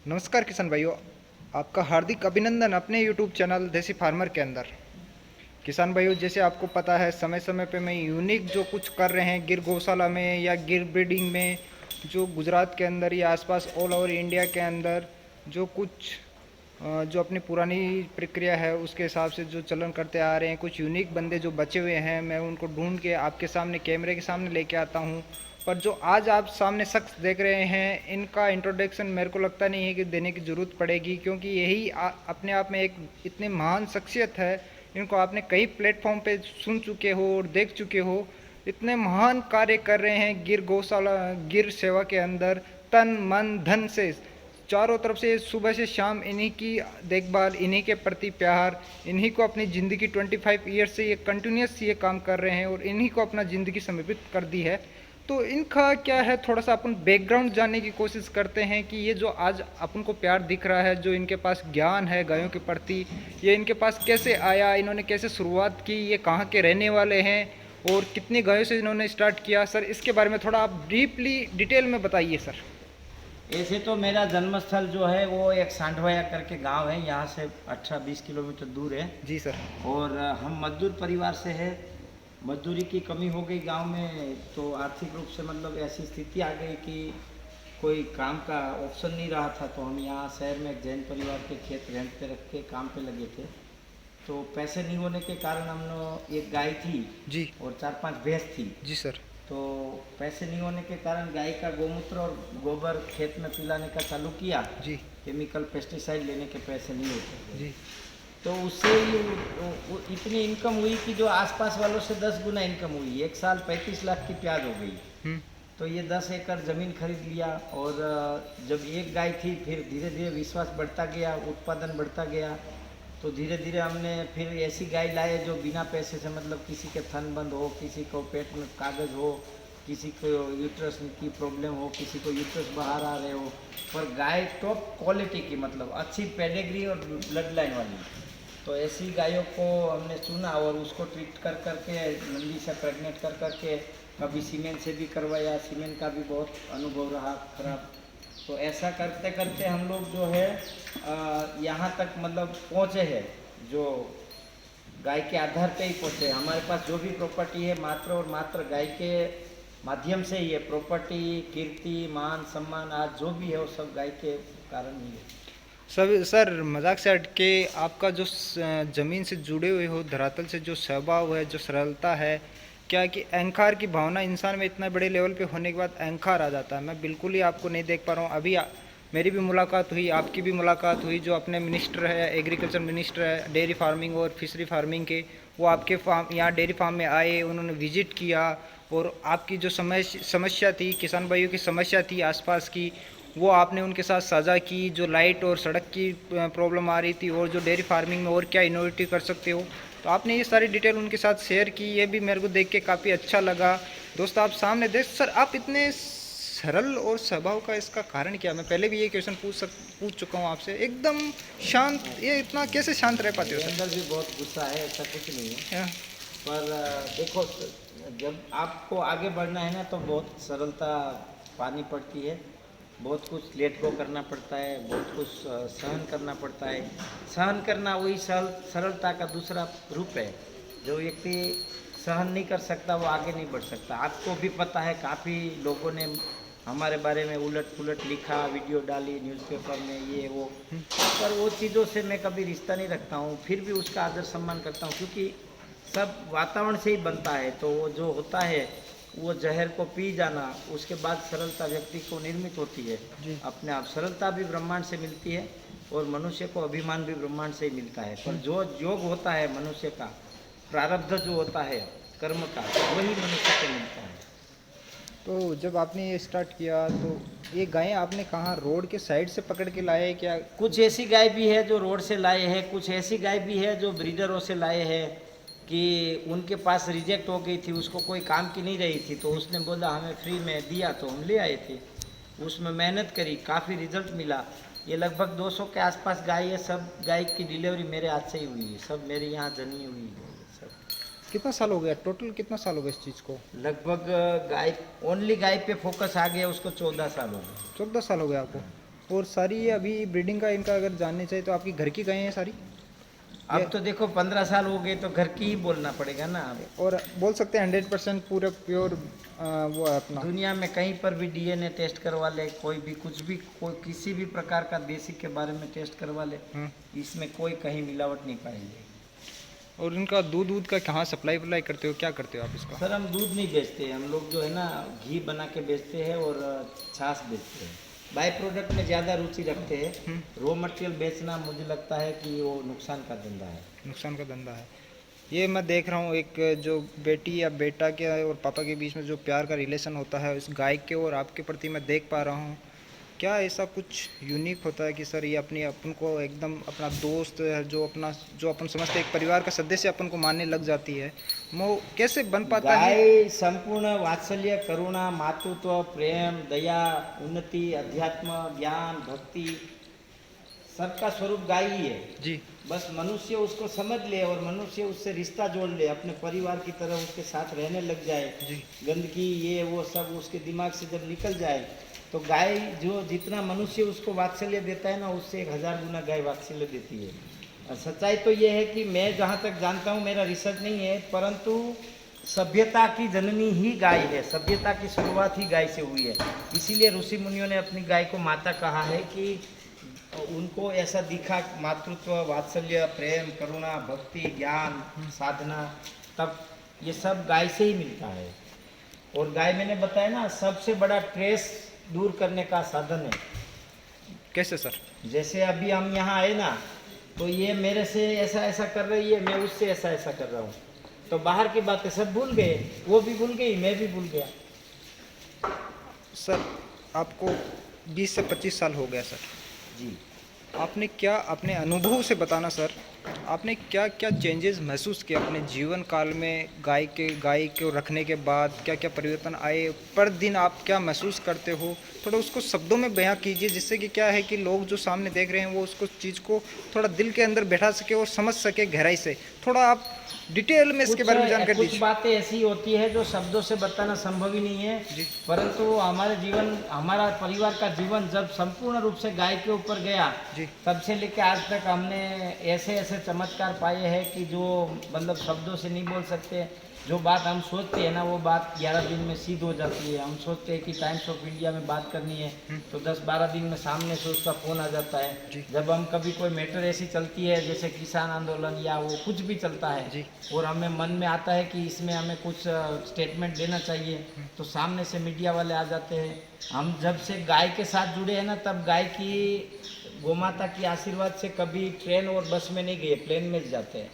नमस्कार किसान भाइयों, आपका हार्दिक अभिनंदन अपने YouTube चैनल देसी फार्मर के अंदर। किसान भाइयों, जैसे आपको पता है समय समय पे मैं यूनिक जो कुछ कर रहे हैं गिर गौशाला में या गिर ब्रीडिंग में, जो गुजरात के अंदर या आसपास ऑल ओवर इंडिया के अंदर जो कुछ जो अपनी पुरानी प्रक्रिया है उसके हिसाब से जो चलन करते आ रहे हैं, कुछ यूनिक बंदे जो बचे हुए हैं, मैं उनको ढूंढ के आपके सामने कैमरे के सामने लेके आता हूं। पर जो आज आप सामने शख्स देख रहे हैं, इनका इंट्रोडक्शन मेरे को लगता नहीं है कि देने की ज़रूरत पड़ेगी, क्योंकि यही अपने आप में एक इतनी महान शख्सियत है। इनको आपने कई प्लेटफॉर्म पे सुन चुके हो और देख चुके हो। इतने महान कार्य कर रहे हैं गिर गौशाला, गिर सेवा के अंदर तन मन धन से, चारों तरफ से सुबह से शाम इन्हीं की देखभाल, इन्हीं के प्रति प्यार, इन्हीं को अपनी ज़िंदगी 25 ईयर से ये कंटिन्यूस ये काम कर रहे हैं और इन्हीं को अपना ज़िंदगी समर्पित कर दी है। तो इनका क्या है, थोड़ा सा अपन बैकग्राउंड जानने की कोशिश करते हैं कि ये जो आज अपन को प्यार दिख रहा है, जो इनके पास ज्ञान है गायों के प्रति, ये इनके पास कैसे आया, इन्होंने कैसे शुरुआत की, ये कहाँ के रहने वाले हैं और कितनी गायों से इन्होंने स्टार्ट किया। सर, इसके बारे में थोड़ा आप डीपली डिटेल में बताइए सर। ऐसे तो मेरा जन्मस्थल जो है वो एक सांडवाया करके गांव है, यहाँ से 18-20 किलोमीटर दूर है। जी सर। और हम मजदूर परिवार से है। मजदूरी की कमी हो गई गांव में, तो आर्थिक रूप से मतलब ऐसी स्थिति आ गई कि कोई काम का ऑप्शन नहीं रहा था, तो हम यहाँ शहर में एक जैन परिवार के खेत रेंट पे रख के काम पे लगे थे। तो पैसे नहीं होने के कारण हमने एक गाय थी जी। और 4-5 भैंस थी। जी सर। तो पैसे नहीं होने के कारण गाय का गोमूत्र और गोबर खेत में पिलाने का चालू किया। जी। केमिकल पेस्टिसाइड लेने के पैसे नहीं होते। जी। तो उससे ही इतनी इनकम हुई कि जो आसपास वालों से 10 गुना इनकम हुई। एक साल 35 लाख की प्याज हो गई। तो ये 10 एकड़ ज़मीन खरीद लिया। और जब एक गाय थी, फिर धीरे धीरे विश्वास बढ़ता गया, उत्पादन बढ़ता गया। तो धीरे धीरे हमने फिर ऐसी गाय लाए जो बिना पैसे से, मतलब किसी के थन बंद हो, किसी को पेट में कागज़ हो, किसी को यूट्रस की प्रॉब्लम हो, किसी को यूट्रस बाहर आ रहे हो, पर गाय टॉप क्वालिटी की, मतलब अच्छी पेडिग्री और ब्लड लाइन वाली। तो ऐसी गायों को हमने चुना और उसको ट्रीट कर करके मंडी से प्रेग्नेंट कर करके कभी सीमेंट से भी करवाया। सीमेंट का भी बहुत अनुभव रहा खराब। तो ऐसा करते करते हम लोग जो है यहाँ तक मतलब पहुँचे हैं, जो गाय के आधार पे ही पहुँचे। हमारे पास जो भी प्रॉपर्टी है मात्र और मात्र गाय के माध्यम से ही है। प्रॉपर्टी, कीर्ति, मान, सम्मान आज जो भी है वो सब गाय के कारण ही है। सब सर, मजाक से हट के आपका जो ज़मीन से जुड़े हुए हो, धरातल से जो स्वभाव है, जो सरलता है, क्या कि अहंकार की भावना इंसान में इतना बड़े लेवल पे होने के बाद अहंकार आ जाता है। मैं बिल्कुल ही आपको नहीं देख पा रहा हूँ। अभी मेरी भी मुलाकात हुई, आपकी भी मुलाकात हुई, जो अपने मिनिस्टर है, एग्रीकल्चर मिनिस्टर है डेयरी फार्मिंग और फिशरी फार्मिंग के, वो आपके फार्म, यहाँ डेयरी फार्म में आए, उन्होंने विजिट किया और आपकी जो समस्या थी, किसान भाइयों की समस्या थी आसपास की, वो आपने उनके साथ साझा की। जो लाइट और सड़क की प्रॉब्लम आ रही थी और जो डेयरी फार्मिंग में और क्या इनोवेटिव कर सकते हो, तो आपने ये सारी डिटेल उनके साथ शेयर की। ये भी मेरे को देख के काफ़ी अच्छा लगा। दोस्तों, आप सामने देख सर, आप इतने सरल और स्वभाव का इसका कारण क्या? मैं पहले भी ये क्वेश्चन पूछ चुका हूँ आपसे। एकदम शांत, ये इतना कैसे शांत रह पाते हो सर? अंदर भी बहुत गुस्सा है, ऐसा कुछ नहीं है। हाँ। पर देखो, जब आपको आगे बढ़ना है ना, तो बहुत सरलता पानी पड़ती है। बहुत कुछ लेट गो करना पड़ता है, बहुत कुछ सहन करना पड़ता है। सहन करना वही सरलता का दूसरा रूप है। जो व्यक्ति सहन नहीं कर सकता वो आगे नहीं बढ़ सकता। आपको भी पता है, काफ़ी लोगों ने हमारे बारे में उलट पुलट लिखा, वीडियो डाली न्यूज़पेपर में, ये वो। पर वो चीज़ों से मैं कभी रिश्ता नहीं रखता हूँ। फिर भी उसका आदर सम्मान करता हूँ, क्योंकि सब वातावरण से ही बनता है। तो वो जो होता है, वो जहर को पी जाना, उसके बाद सरलता व्यक्ति को निर्मित होती है अपने आप। सरलता भी ब्रह्मांड से मिलती है और मनुष्य को अभिमान भी ब्रह्मांड से ही मिलता है। पर जो योग होता है मनुष्य का, प्रारब्ध जो होता है कर्म का, वही मनुष्य को मिलता है। तो जब आपने ये स्टार्ट किया, तो ये गायें आपने कहाँ, रोड के साइड से पकड़ के लाए क्या? कुछ ऐसी गाय भी है जो रोड से लाए हैं, कुछ ऐसी गाय भी है जो ब्रीडरों से लाए हैं कि उनके पास रिजेक्ट हो गई थी, उसको कोई काम की नहीं रही थी, तो उसने बोला हमें फ्री में दिया, तो हम ले आए थे। उसमें मेहनत करी, काफ़ी रिजल्ट मिला। ये लगभग 200 के आसपास गाय है। सब गाय की डिलीवरी मेरे हाथ से ही हुई है, सब मेरे यहाँ जनी हुई है सब। कितना साल हो गया टोटल, कितना साल हो गया इस चीज़ को? लगभग गाय, ओनली गाय पे फोकस आ गया उसको 14 साल हो गए। 14 साल हो गया आपको? और सारी ये अभी ब्रीडिंग का इनका अगर जानने चाहिए तो आपकी घर की गायें हैं सारी? अब तो देखो 15 साल हो गए तो घर की ही बोलना पड़ेगा ना। और बोल सकते हैं 100% पूरा प्योर वो है अपना? दुनिया में कहीं पर भी डीएनए टेस्ट करवा ले, कोई भी कुछ भी, कोई किसी भी प्रकार का देसी के बारे में टेस्ट करवा ले, इसमें कोई कहीं मिलावट नहीं पाएंगे। और इनका दूध का कहाँ सप्लाई वप्लाई करते हो, क्या करते हो आप इसका? सर हम दूध नहीं बेचते, हम लोग जो है ना घी बना के बेचते हैं और छाछ बेचते हैं। बाय प्रोडक्ट में ज़्यादा रुचि रखते हैं। रॉ मटेरियल बेचना मुझे लगता है कि वो नुकसान का धंधा है। नुकसान का धंधा है। ये मैं देख रहा हूँ एक जो बेटी या बेटा के और पापा के बीच में जो प्यार का रिलेशन होता है उस गाय के और आपके प्रति मैं देख पा रहा हूँ। क्या ऐसा कुछ यूनिक होता है कि सर ये अपनी अपन को एकदम अपना दोस्त है, जो अपन समझते हैं एक परिवार का सदस्य अपन को मानने लग जाती है, वो कैसे बन पाता है? गाय संपूर्ण वात्सल्य, करुणा, मातृत्व, प्रेम, दया, उन्नति, अध्यात्म, ज्ञान, भक्ति, सबका स्वरूप गाय ही है जी बस मनुष्य उसको समझ ले और मनुष्य उससे रिश्ता जोड़ ले, अपने परिवार की तरह उसके साथ रहने लग जाए। जी गंदगी ये वो सब उसके दिमाग से जब निकल जाए तो गाय जो जितना मनुष्य उसको वात्सल्य देता है ना, उससे 1000 गुना गाय वात्सल्य देती है। और सच्चाई तो ये है कि मैं जहाँ तक जानता हूँ, मेरा रिसर्च नहीं है, परंतु सभ्यता की जननी ही गाय है। सभ्यता की शुरुआत ही गाय से हुई है। इसीलिए ऋषि मुनियों ने अपनी गाय को माता कहा है कि उनको ऐसा दिखा, मातृत्व, वात्सल्य, प्रेम, करुणा, भक्ति, ज्ञान, साधना, तब ये सब गाय से ही मिलता है। और गाय मैंने बताया ना सबसे बड़ा ट्रेस दूर करने का साधन है। कैसे सर? जैसे अभी हम यहाँ आए ना, तो ये मेरे से ऐसा ऐसा कर रही है, मैं उससे ऐसा ऐसा कर रहा हूँ, तो बाहर की बातें सब भूल गए, वो भी भूल गई, मैं भी भूल गया। सर आपको 20 से 25 साल हो गया सर, जी आपने क्या अपने अनुभव से बताना सर, आपने क्या क्या चेंजेस महसूस किए अपने जीवन काल में? गाय को रखने के बाद क्या क्या परिवर्तन आए? पर दिन आप क्या महसूस करते हो? थोड़ा उसको शब्दों में बयां कीजिए, जिससे कि क्या है कि लोग जो सामने देख रहे हैं वो उसको चीज़ को थोड़ा दिल के अंदर बैठा सके और समझ सके गहराई से। थोड़ा आप डिटेल में इसके बारे में जानकारी कुछ दीजिए। बातें ऐसी होती है जो शब्दों से बताना संभव ही नहीं है, परंतु हमारे जीवन, हमारा परिवार का जीवन जब संपूर्ण रूप से गाय के ऊपर गया, तब से लेकर आज तक हमने ऐसे ऐसे चमत्कार पाए हैं कि जो मतलब शब्दों से नहीं बोल सकते। जो बात हम सोचते हैं ना, वो बात 11 दिन में सिद्ध हो जाती है। हम सोचते हैं कि टाइम्स ऑफ इंडिया में बात करनी है तो 10-12 दिन में सामने से उसका फ़ोन आ जाता है। जब हम कभी कोई मैटर ऐसी चलती है जैसे किसान आंदोलन या वो कुछ भी चलता है और हमें मन में आता है कि इसमें हमें कुछ स्टेटमेंट देना चाहिए, तो सामने से मीडिया वाले आ जाते हैं। हम जब से गाय के साथ जुड़े हैं ना, तब गाय की, गोमाता की आशीर्वाद से कभी ट्रेन और बस में नहीं गए, प्लेन में जाते हैं।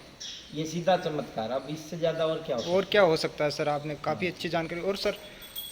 ये सीधा चमत्कार, अब इससे ज़्यादा और क्या हो? और क्या हो सकता है सर? आपने काफ़ी अच्छी जानकारी। और सर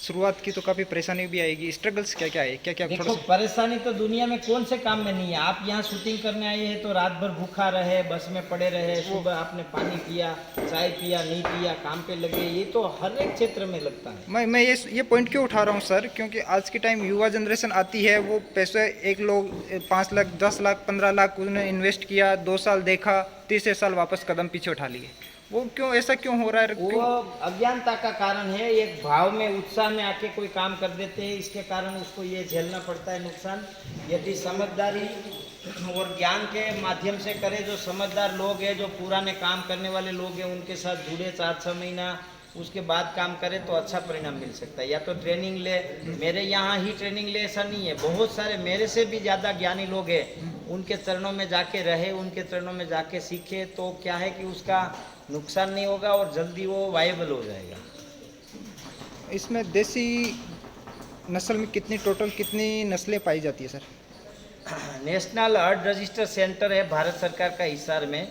शुरुआत की तो काफ़ी परेशानी भी आएगी, स्ट्रगल्स क्या क्या है, क्या क्या? देखो परेशानी तो दुनिया में कौन से काम में नहीं है। आप यहाँ शूटिंग करने आए हैं तो रात भर भूखा रहे, बस में पड़े रहे, सुबह आपने पानी पिया, चाय पिया, नहीं पिया, काम पे लगे, ये तो हर एक क्षेत्र में लगता है। मैं ये पॉइंट क्यों उठा रहा हूँ सर, क्योंकि आज के टाइम युवा जनरेशन आती है, वो पैसे एक लोग 5 लाख 10 लाख 15 लाख उन्होंने इन्वेस्ट किया, 2 साल देखा, तीसरे साल वापस कदम पीछे उठा लिए। वो क्यों, ऐसा क्यों हो रहा है? वो अज्ञानता का कारण है। एक भाव में, उत्साह में आके कोई काम कर देते हैं, इसके कारण उसको ये झेलना पड़ता है नुकसान। यदि समझदारी और ज्ञान के माध्यम से करें, जो समझदार लोग हैं, जो पुराने काम करने वाले लोग हैं, उनके साथ जुड़े 4-6 महीना, उसके बाद काम करें तो अच्छा परिणाम मिल सकता है। या तो ट्रेनिंग ले, मेरे यहाँ ही ट्रेनिंग ले ऐसा नहीं है, बहुत सारे मेरे से भी ज़्यादा ज्ञानी लोग हैं, उनके चरणों में जाके रहे, उनके चरणों में जाके सीखे, तो क्या है कि उसका नुकसान नहीं होगा और जल्दी वो वायबल हो जाएगा। इसमें देसी नस्ल में कितनी नस्लें पाई जाती है sir? National heard register centre है भारत सरकार का हिसार में,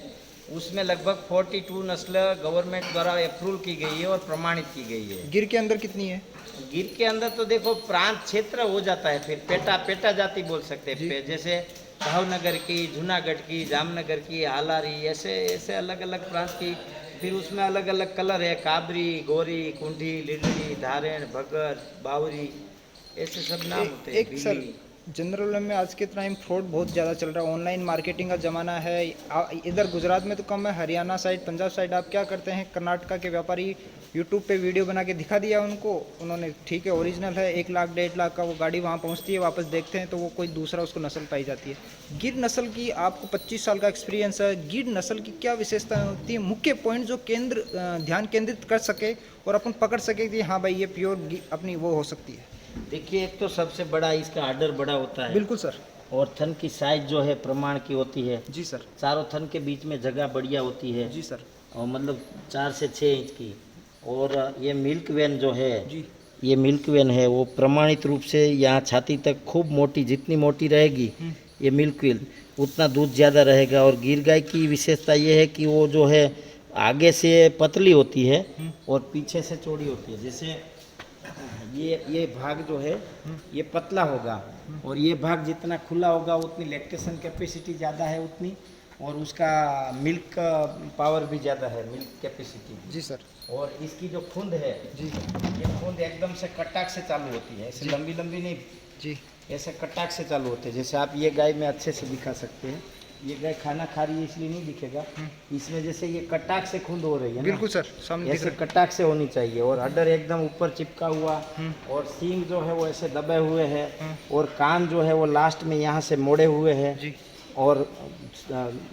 उसमें लगभग 42 नस्ल गवर्नमेंट द्वारा अप्रूवल की गई है और प्रमाणित की गई है। गिर के अंदर कितनी है? गिर के अंदर तो देखो प्रांत क्षेत्र हो जाता है, फिर पेटा जाति बोल सकते हैं, जैसे भावनगर की, जूनागढ़ की, जामनगर की, हालारी, ऐसे अलग अलग प्रांत की। फिर उसमें अलग अलग कलर है, काबरी, गोरी, कुंडी, लिलड़ी, धारण, भगर, बावरी, ऐसे सब नाम होते हैं। एक सर जनरल में आज के टाइम फ्रॉड बहुत ज़्यादा चल रहा है, ऑनलाइन मार्केटिंग का ज़माना है। इधर गुजरात में तो कम है, हरियाणा साइड, पंजाब साइड आप क्या करते हैं, कर्नाटका के व्यापारी यूट्यूब पे वीडियो बना के दिखा दिया उनको, उन्होंने ठीक है ओरिजिनल है, 1 लाख 1.5 लाख का, वो गाड़ी वहाँ पहुँचती है, वापस देखते हैं तो वो कोई दूसरा उसको नस्ल पाई जाती है। गिर नस्ल की आपको 25 साल का एक्सपीरियंस है, गिर नस्ल की क्या विशेषताएँ होती है, मुख्य पॉइंट जो ध्यान केंद्रित कर सके और अपन पकड़ सके कि हाँ भाई ये प्योर अपनी वो हो सकती है। देखिए, एक तो सबसे बड़ा इसका आर्डर बड़ा होता है। बिल्कुल सर। और थन की साइज जो है प्रमाण की होती है। जी सर। चारों थन के बीच में जगह बढ़िया होती है। जी सर। और मतलब 4 से 6 इंच की। और ये मिल्क वैन जो है जी। ये मिल्क वैन है वो प्रमाणित रूप से यहाँ छाती तक खूब मोटी, जितनी मोटी रहेगी ये मिल्क वैन उतना दूध ज़्यादा रहेगा। और गिर गाय की विशेषता ये है कि वो जो है आगे से पतली होती है और पीछे से चौड़ी होती है। जैसे ये भाग जो है ये पतला होगा और ये भाग जितना खुला होगा उतनी लैक्टेशन कैपेसिटी ज़्यादा है उतनी, और उसका मिल्क पावर भी ज़्यादा है, मिल्क कैपेसिटी। जी सर। और इसकी जो खूंद है जी। ये खूंद एकदम से कटाक से चालू होती है, ऐसे लंबी लंबी नहीं जी। ऐसे कटाक से चालू होते हैं। जैसे आप ये गाय में अच्छे से दिखा सकते हैं, ये गाय खाना खा रही है इसलिए नहीं दिखेगा, इसमें जैसे ये कटाक से खूंद हो रही है ना, बिल्कुल सर, सामने दिख ऐसे रहा कटाक से होनी चाहिए। और अडर एकदम ऊपर चिपका हुआ और सींग जो है वो ऐसे दबे हुए हैं और कान जो है वो लास्ट में यहाँ से मोड़े हुए हैं जी। और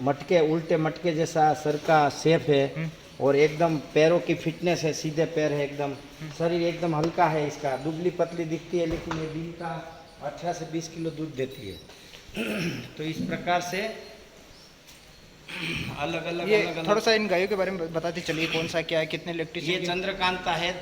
मटके, उल्टे मटके जैसा सर का शेप है और एकदम पैरों की फिटनेस है, सीधे पैर है एकदम, शरीर एकदम हल्का है इसका, दुबली पतली दिखती है लेकिन ये दिन का 18 से 20 किलो दूध देती है। तो इस प्रकार से अलग अलग ये थोड़ा सा इन गायों के बारे में बताते चलिए, कौन सा क्या है, कितने ये लैक्टेशन की? चंद्रकांता है,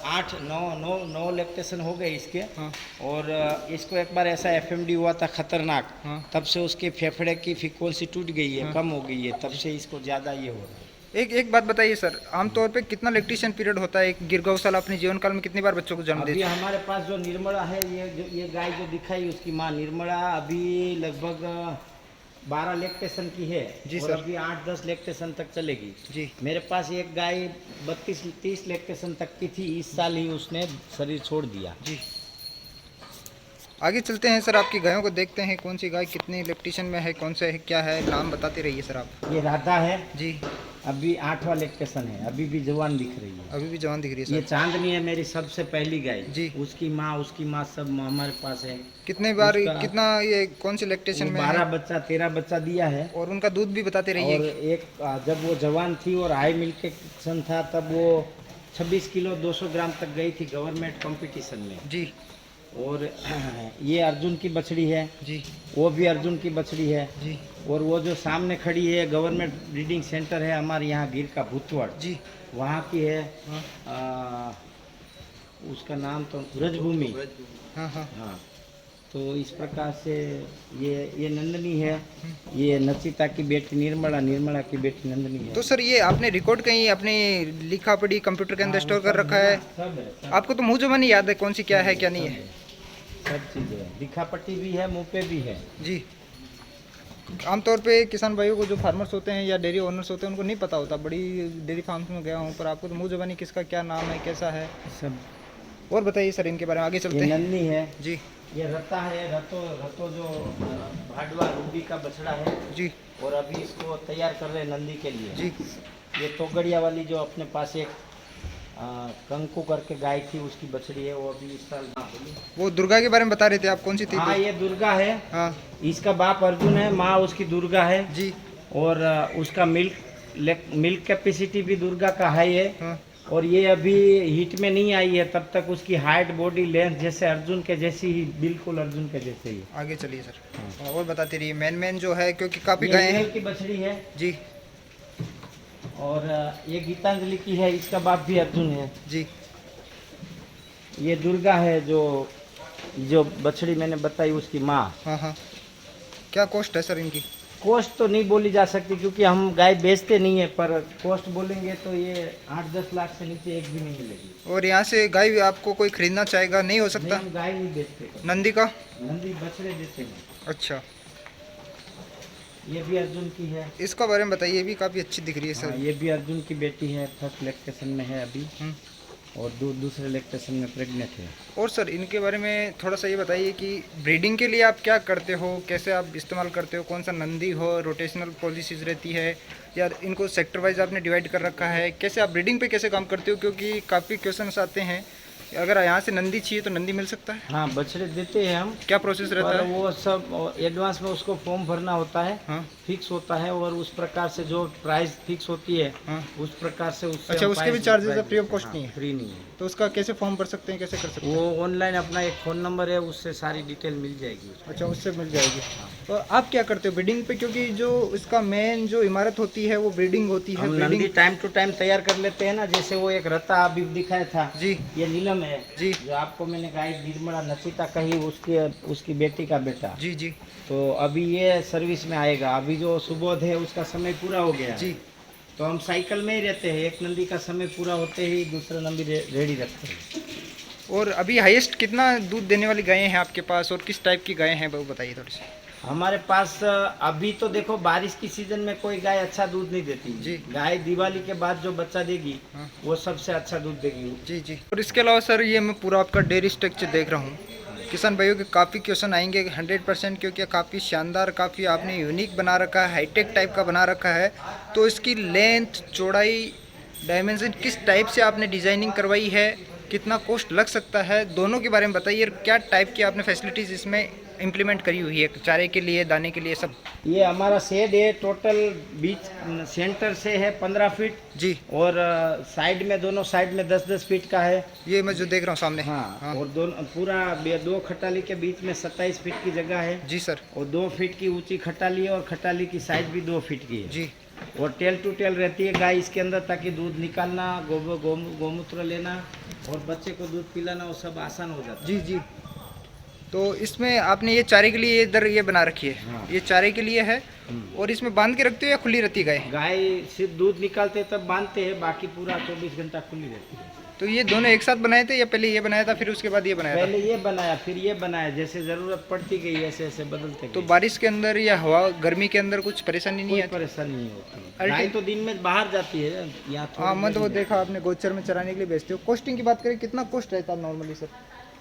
8-9 लैक्टेशन हो गए इसके। हाँ। और इसको एक बार ऐसा एफएमडी हुआ था खतरनाक, हाँ। तब से उसके फेफड़े की फ्रीक्वेंसी टूट गई है, हाँ। कम हो गई है, तब से इसको ज़्यादा ये हो रहा है। एक बात बताइए सर, आमतौर पे कितना लैक्टेशन पीरियड होता है एक गिर गौशाला अपने जीवन काल में कितनी बार बच्चों को जन्म अभी देती है? हमारे पास जो निर्मला है, ये गाय जो दिखाई उसकी माँ निर्मला अभी लगभग 12 लैक्टेशन की है। जी और सर। अभी 8-10 लैक्टेशन तक चलेगी। जी। मेरे पास एक गाय 32-30 लैक्टेशन तक की थी, इस साल ही उसने शरीर छोड़ दिया। जी। आगे चलते हैं सर, आपकी गायों को देखते हैं, कौन सी गाय कितनी लैक्टेशन में है, कौन सा है, क्या है, नाम बताते रहिए सर आप। ये राधा है, जी। अभी 8वां लैक्टेशन है, अभी भी जवान दिख रही है। अभी भी जवान दिख रही है ये सर। चांदनी है मेरी सबसे पहली गाय। जी। उसकी माँ सब हमारे पास है। कितने बार उसका- कितना ये कौन सी लैक्टेशन में 12 है? बच्चा 13 बच्चा दिया है। और उनका दूध भी बताते और रहिए। एक जब वो जवान थी और हाई मिल्केशन था तब वो 26 किलो 200 ग्राम तक गई थी गवर्नमेंट कंपटीशन में। जी। और ये अर्जुन की बछड़ी है, जी। वो भी अर्जुन की बछड़ी है। जी। और वो जो सामने खड़ी है गवर्नमेंट ब्रीडिंग सेंटर है हमारे यहाँ गिर का भूतवड़, जी। वहाँ की है। हाँ। उसका नाम तो ब्रजभूमि। हाँ हाँ। हाँ, तो इस प्रकार से ये नंदनी है, ये नचिता की बेटी निर्मला की बेटी नंदनी है। तो सर ये आपने रिकॉर्ड कहीं अपनी लिखा पढ़ी कंप्यूटर के अंदर हाँ, स्टोर वो कर सब रखा है है? ना, सब है, सब आपको तो मुँह जुबानी याद है कौन सी क्या है क्या नहीं है? सब चीज़ें है, दिखापट्टी भी है, मुँह पे भी है। जी। आमतौर पे किसान भाइयों को, जो फार्मर्स होते हैं या डेयरी ओनर्स होते हैं, उनको नहीं पता होता। बड़ी डेयरी फार्म्स में गया हूँ, पर आपको तो मुँह जुबानी किसका क्या नाम है, कैसा है, सब। और बताइए सर इनके बारे में, आगे चलते ये हैं। नंदनी है, जी। ये रता है, रतो जो भाडवा रूबी का बछड़ा है। जी। और अभी इसको तैयार कर रहे हैं नंदी के लिए। जी। ये तोगड़िया वाली जो अपने पास एक कंकु करके गाय थी उसकी बछड़ी है, वो अभी इस साल। वो दुर्गा के बारे में बता रहे थे आप, कौन सी थी? हाँ, ये दुर्गा है। हाँ। इसका बाप अर्जुन है, माँ उसकी दुर्गा है। जी। और उसका मिल्क कैपेसिटी भी दुर्गा का हाई है। हाँ। और ये अभी हीट में नहीं आई है, तब तक उसकी हाइट बॉडी लेंथ जैसे अर्जुन के जैसी ही, बिल्कुल अर्जुन के जैसे ही। आगे चलिए सर, और बताते रहिए। मेन जो है, क्योंकि काफ़ी ये गायें हैं। मेल की बछड़ी है। जी। और ये गीतांजलि की है, इसका बाप भी अर्जुन है। जी। ये दुर्गा है, जो बछड़ी मैंने बताई उसकी माँ। हाँ हाँ। क्या कॉस्ट है सर इनकी? कॉस्ट तो नहीं बोली जा सकती क्योंकि हम गाय बेचते नहीं है, पर कॉस्ट बोलेंगे तो ये 8-10 लाख से नीचे एक भी नहीं मिलेगी। और यहाँ से गाय आपको कोई खरीदना चाहेगा, नहीं हो सकता? नहीं, हम गाय नहीं बेचते। नंदी का? नंदी बछड़े देते हैं। अच्छा। ये भी अर्जुन की है। इसका बारे में बताइए, ये भी काफ़ी अच्छी दिख रही है हाँ, सर। ये भी अर्जुन की बेटी है, फर्स्ट लैक्टेशन में है अभी। और दूसरे लैक्टेशन में प्रेग्नेंट है। और सर इनके बारे में थोड़ा सा ये बताइए कि ब्रीडिंग के लिए आप क्या करते हो, कैसे आप इस्तेमाल करते हो, कौन सा नंदी हो, रोटेशनल पॉलिसीज रहती है या इनको सेक्टर वाइज आपने डिवाइड कर रखा है, कैसे आप ब्रीडिंग पे कैसे काम करते हो, क्योंकि काफ़ी क्वेश्चंस आते हैं अगर यहाँ से नंदी चाहिए तो नंदी मिल सकता है? हाँ, बछड़े देते हैं हम। क्या प्रोसेस रहता पर है? वो सब एडवांस में उसको फॉर्म भरना होता है। हाँ फिक्स होता है और उस प्रकार से जो प्राइस फिक्स होती है हाँ। उस प्रकार से उससे अच्छा, हम उसके भी प्राइस- चार्जेस है, प्राइस फ्री ऑफ देते हैं। कॉस्ट नहीं है? फ्री नहीं है। तो उसका कैसे फॉर्म भर सकते हैं, कैसे कर सकते हैं? वो ऑनलाइन अपना एक फ़ोन नंबर है, उससे सारी डिटेल मिल जाएगी उसमें। अच्छा, उससे मिल जाएगी। तो आप क्या करते हो ब्रीडिंग पे, क्योंकि जो इसका मेन जो इमारत होती है वो ब्रीडिंग होती है। हम नंदी टाइम टू टाइम तैयार कर लेते हैं ना, जैसे वो एक रता अभी दिखाया था जी ये नीलम है जी जो आपको मैंने कहा निर्मला नचिता कही, उसकी बेटी का बेटा। जी जी तो अभी ये सर्विस में आएगा। अभी जो सुबोध है उसका समय पूरा हो गया है। जी। तो हम साइकिल में ही रहते हैं, एक नंदी का समय पूरा होते ही दूसरा नंदी रेडी रखते हैं। और अभी हाईएस्ट कितना दूध देने वाली गायें हैं आपके पास और किस टाइप की गायें हैं वो बताइए थोड़ी सी। हमारे पास अभी तो देखो बारिश की सीजन में कोई गाय अच्छा दूध नहीं देती जी। गाय दिवाली के बाद जो बच्चा देगी हाँ। वो सबसे अच्छा दूध देगी। जी जी। और इसके अलावा सर ये मैं पूरा आपका डेयरी स्ट्रक्चर देख रहा हूँ, किसान भाइयों के काफ़ी क्वेश्चन आएंगे 100%, क्योंकि काफ़ी शानदार, काफ़ी आपने यूनिक बना रखा है, हाईटेक टाइप का बना रखा है। तो इसकी लेंथ, चौड़ाई, डायमेंशन किस टाइप से आपने डिज़ाइनिंग करवाई है, कितना कॉस्ट लग सकता है, दोनों के बारे में बताइए। क्या टाइप की आपने फैसिलिटीज़ इसमें इम्प्लीमेंट करी हुई है, चारे के लिए, दाने के लिए, सब? ये हमारा शेड है, टोटल बीच सेंटर से है 15 फीट जी। और साइड में दोनों साइड में 10-10 फीट का है। ये मैं जो देख रहा हूँ सामने। हाँ, और दोनों पूरा दो खटाली के बीच में 27 फीट की जगह है जी सर। और 2 फीट की ऊंची खटाली है और खटाली की साइज भी 2 फीट की है जी और टेल टू टेल रहती है गाय इसके अंदर, ताकि दूध निकालना, गोमूत्र लेना और बच्चे को दूध पिलाना वो सब आसान हो जाता है। जी जी। तो इसमें आपने ये चारे के लिए इधर ये बना रखी है? हाँ। ये चारे के लिए है। और इसमें बांध के रखते हो या खुली रहती है गाय? गाय सिर्फ दूध निकालते हैं तब बांधते हैं, बाकी पूरा 24 घंटा खुली रहती है। तो ये दोनों एक साथ बनाए थे या पहले ये बनाया था फिर उसके बाद ये बनाया पहले ये बनाया फिर ये बनाया, जैसे जरूरत पड़ती गई ऐसे ऐसे बदलते था? तो गए। बारिश के अंदर या हवा गर्मी के अंदर कुछ परेशानी नहीं कोई आती? परेशानी नहीं होती। अल्टी- गाय तो दिन में बाहर जाती है यहाँ हाँ, मैं तो वो थोड़ी देखा आपने गोचर में चराने के लिए बेचते हो। कॉस्टिंग की बात करें, कितना कॉस्ट रहता है नॉर्मली सर?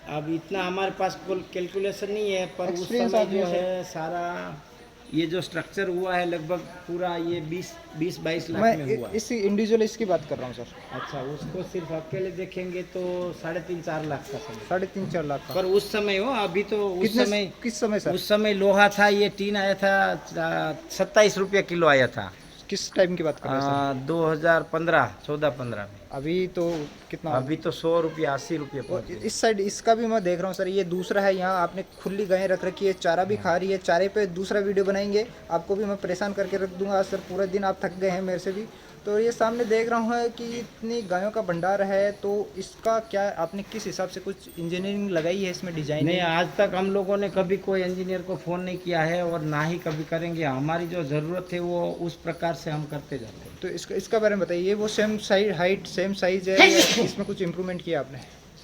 अब इतना हमारे पास कैलकुलेशन नहीं है, पर उस Experience समय आदमी जो है है सारा ये जो स्ट्रक्चर हुआ है लगभग पूरा ये 20-22 लाख मैं में हुआ है। इस इंडिविजुअल इसकी बात कर रहा हूँ सर। अच्छा, उसको सिर्फ अकेले देखेंगे तो 3.5-4 लाख का समय, 3.5-4 लाख का? पर उस समय हो अभी तो उस समय किस समय सर? उस समय लोहा था, ये टीन आया था 27 रुपये किलो आया था। किस टाइम की बात कर रहे हैं सर? 2014-15 में। अभी तो कितना? अभी तो 100 रुपये 80 रुपये और पहुँच गए। इस साइड इसका भी मैं देख रहा हूँ सर, ये दूसरा है। यहाँ आपने खुली गायें रख रखी है, चारा भी खा रही है। चारे पे दूसरा वीडियो बनाएंगे, आपको भी मैं परेशान करके रख दूंगा आज सर, पूरा दिन आप थक गए हैं मेरे से भी। तो ये सामने देख रहा हूँ कि इतनी गायों का भंडार है, तो इसका क्या आपने किस हिसाब से कुछ इंजीनियरिंग लगाई है इसमें, डिजाइन? नहीं, आज तक हम लोगों ने कभी कोई इंजीनियर को फ़ोन नहीं किया है और ना ही कभी करेंगे। हमारी जो ज़रूरत है वो उस प्रकार से हम करते जाते हैं। तो इसका बारे में बताइए, वो same size height same size है या इसमें कुछ इम्प्रूवमेंट किया आपने?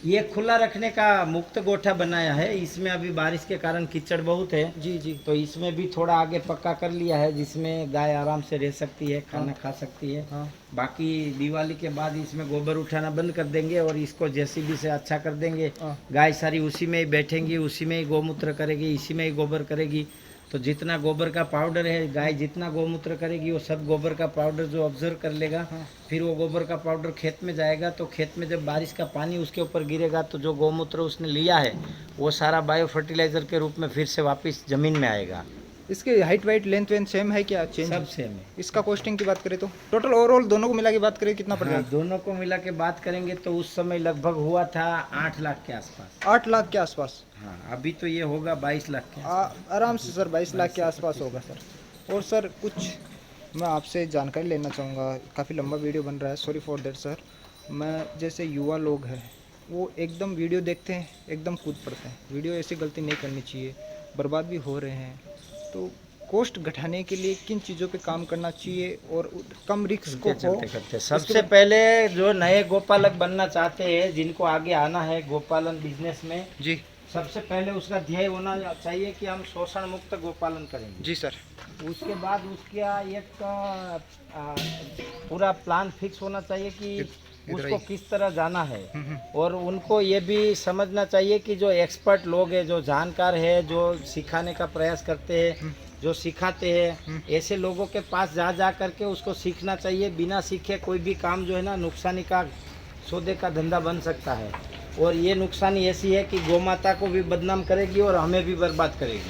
ये खुला रखने का मुक्त गोठा बनाया है। इसमें अभी बारिश के कारण कीचड़ बहुत है, जी जी। तो इसमें भी थोड़ा आगे पक्का कर लिया है जिसमें गाय आराम से रह सकती है, खाना खा सकती है। हाँ। बाकी दिवाली के बाद इसमें गोबर उठाना बंद कर देंगे और इसको जेसीबी से अच्छा कर देंगे। हाँ। गाय सारी उसी में ही बैठेंगी, उसी में ही गोमूत्र करेगी, इसी में ही गोबर करेगी। तो जितना गोबर का पाउडर है, गाय जितना गोमूत्र करेगी वो सब गोबर का पाउडर जो ऑब्जर्व कर लेगा। हाँ। फिर वो गोबर का पाउडर खेत में जाएगा, तो खेत में जब बारिश का पानी उसके ऊपर गिरेगा तो जो गोमूत्र उसने लिया है वो सारा बायो फर्टिलाइजर के रूप में फिर से वापस जमीन में आएगा। इसके हाइट वाइट लेंथ वेंथ सेम है क्या, चेंज? सब सेम है। इसका कॉस्टिंग की बात करें तो टोटल ओवरऑल दोनों को मिला के बात करें कितना पड़ हाँ, जाएगा? दोनों को मिला के बात करेंगे तो उस समय लगभग हुआ था 8 लाख के आसपास। 8 लाख के आसपास? हाँ, अभी तो ये होगा 22 लाख के आसपास। आराम से सर 22 लाख के आसपास होगा सर। और सर कुछ मैं आपसे जानकारी लेना चाहूँगा, काफ़ी लंबा वीडियो बन रहा है, सॉरी फॉर देट सर। मैं जैसे युवा लोग हैं वो एकदम वीडियो देखते हैं एकदम कूद पड़ते हैं, वीडियो ऐसी गलती नहीं करनी चाहिए, बर्बाद भी हो रहे हैं। तो कॉस्ट घटाने के लिए किन चीज़ों पे काम करना चाहिए और कम रिस्क को चलते करते सबसे पहले जो नए गोपालक बनना चाहते हैं, जिनको आगे आना है गोपालन बिजनेस में, जी सबसे पहले उसका ध्येय होना चाहिए कि हम शोषण मुक्त गोपालन करेंगे। जी सर। उसके बाद उसका एक पूरा प्लान फिक्स होना चाहिए कि उसको किस तरह जाना है। हम्म। और उनको ये भी समझना चाहिए कि जो एक्सपर्ट लोग हैं, जो जानकार है, जो सिखाने का प्रयास करते हैं, जो सिखाते हैं, ऐसे लोगों के पास जा करके उसको सीखना चाहिए। बिना सीखे कोई भी काम जो है ना नुकसानी का सौदे का धंधा बन सकता है। और ये नुकसानी ऐसी है कि गौ माता को भी बदनाम करेगी और हमें भी बर्बाद करेगी।